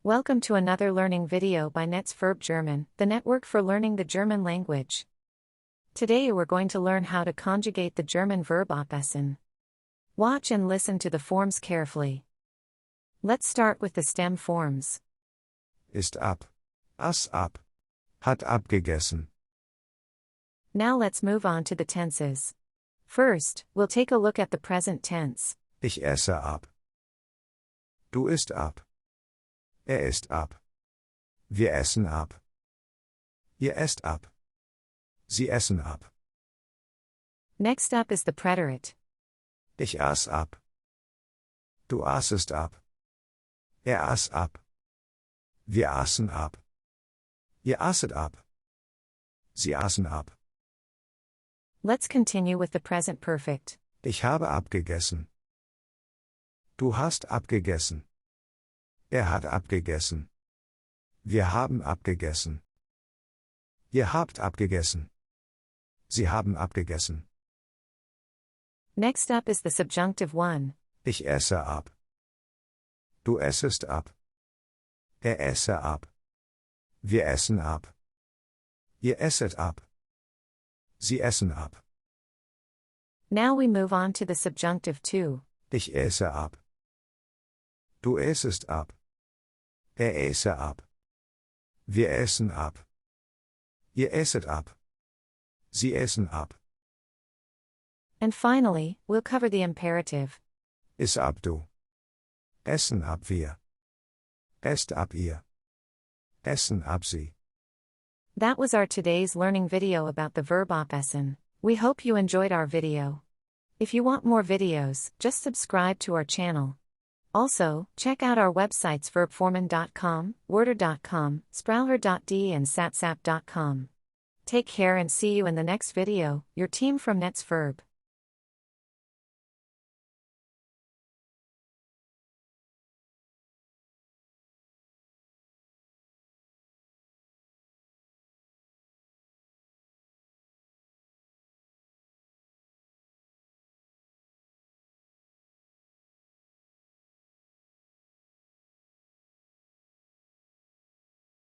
Welcome to another learning video by Netz Verb German, the network for learning the German language. Today we're going to learn how to conjugate the German verb abessen. Watch and listen to the forms carefully. Let's start with the stem forms. Ist ab. Aß ab. Hat abgegessen. Now let's move on to the tenses. First, we'll take a look at the present tense. Ich esse ab. Du isst ab. Isst ab. Wir essen ab. Ihr esst ab. Sie essen ab. Next up is the preterite. Ich aß ab. Du aßest ab. Aß ab. Wir aßen ab. Ihr aßet ab. Sie aßen ab. Let's continue with the present perfect. Ich habe abgegessen. Du hast abgegessen. Hat abgegessen. Wir haben abgegessen. Ihr habt abgegessen. Sie haben abgegessen. Next up is the subjunctive one. Ich esse ab. Du essest ab. Esse ab. Wir essen ab. Ihr esset ab. Sie essen ab. Now we move on to the subjunctive two. Ich esse ab. Du essest ab. Esse ab. Wir essen ab. Ihr esset ab. Sie essen ab. And finally, we'll cover the imperative. Iss ab du. Essen ab wir. Esst ab ihr. Essen ab sie. That was our today's learning video about the verb abessen. We hope you enjoyed our video. If you want more videos, just subscribe to our channel. Also, check out our websites verbformen.com, worder.com, sprauher.de and satsap.com. Take care and see you in the next video, your team from Netz Verb.